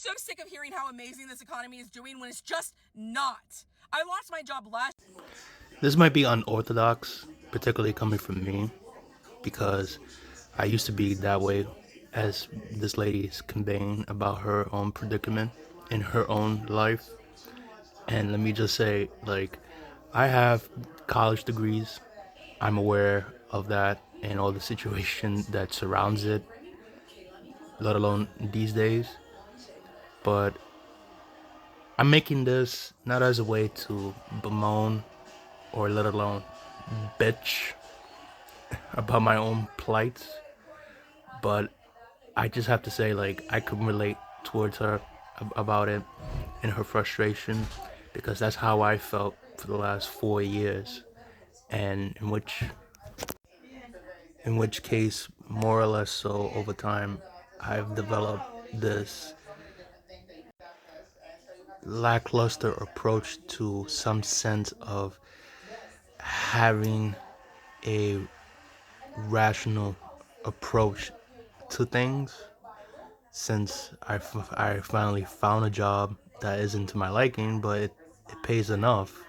so sick of hearing how amazing this economy is doing when it's just not. I lost my job last. This might be unorthodox, particularly coming from me, because I used to be that way, as this lady is conveying about her own predicament in her own life. And let me just say, like, I have college degrees. I'm aware of that and all the situation that surrounds it, let alone these days. But I'm making this not as a way to bemoan or let alone bitch about my own plight, but I just have to say, like, I could relate towards her about it and her frustration because that's how I felt for the last 4 years, and in which case, more or less so over time, I've developed this lackluster approach to some sense of having a rational approach to things since I finally found a job that isn't to my liking, but it pays enough.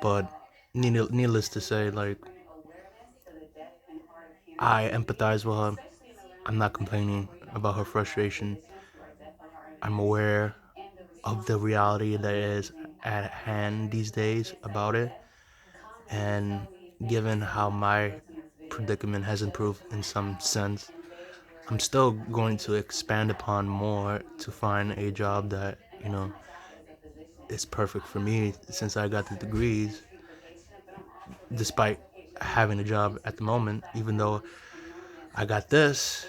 But needless to say, like, I empathize with her. I'm not complaining about her frustration. I'm aware of the reality that is at hand these days about it. And given how my predicament has improved in some sense, I'm still going to expand upon more to find a job that, is perfect for me since I got the degrees, despite having a job at the moment, even though I got this,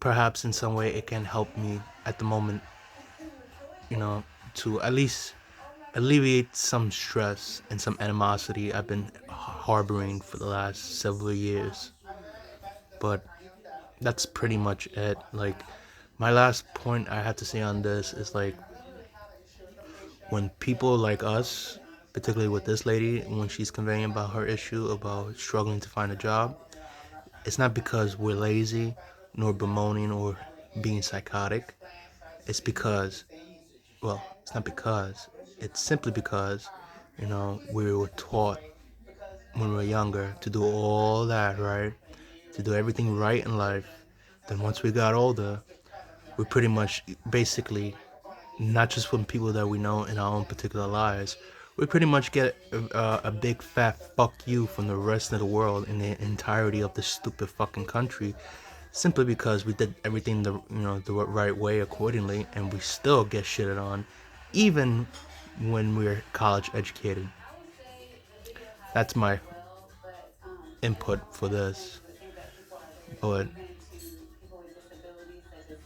perhaps in some way it can help me at the moment, you know, to at least alleviate some stress and some animosity I've been harboring for the last several years. But that's pretty much it. Like, my last point I had to say on this is, like, when people like us, particularly with this lady, when she's conveying about her issue about struggling to find a job, it's not because we're lazy, nor bemoaning or being psychotic. It's because, well, it's not because, it's simply because, we were taught when we were younger to do all that, right? To do everything right in life. Then once we got older, we pretty much basically, not just from people that we know in our own particular lives, we pretty much get a big fat fuck you from the rest of the world in the entirety of this stupid fucking country, simply because we did everything the right way accordingly, and we still get shitted on, even when we're college educated. That's my input for this. But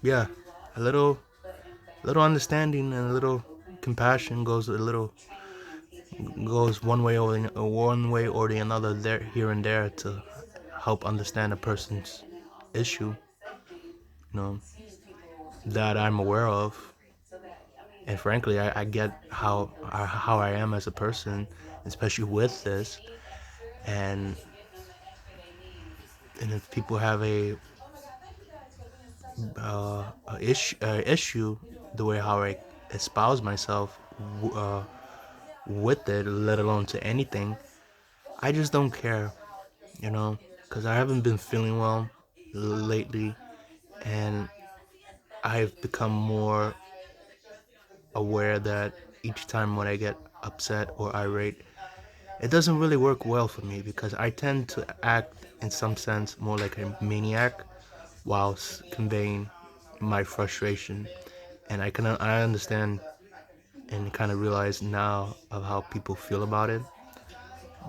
yeah, a little understanding and a little compassion goes one way or the another there here and there to help understand a person's issue, you know, that I'm aware of. And frankly, I get how I am as a person, especially with this. And and if people have a issue, the way how I espouse myself with it, let alone to anything, I just don't care, because I haven't been feeling well lately, and I've become more aware that each time when I get upset or irate, it doesn't really work well for me because I tend to act in some sense more like a maniac whilst conveying my frustration. And I understand and kind of realize now of how people feel about it,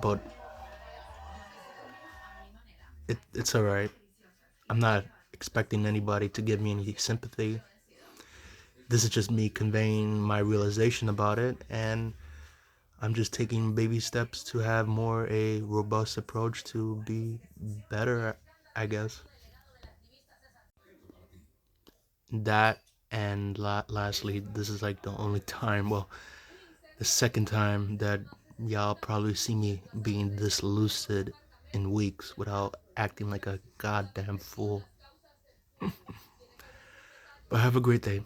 but it's alright. I'm not expecting anybody to give me any sympathy. This is just me conveying my realization about it, and I'm just taking baby steps to have more a robust approach to be better, I guess. That, and lastly, this is like the only time, well, the second time that y'all probably see me being this lucid in weeks without acting like a goddamn fool. But have a great day.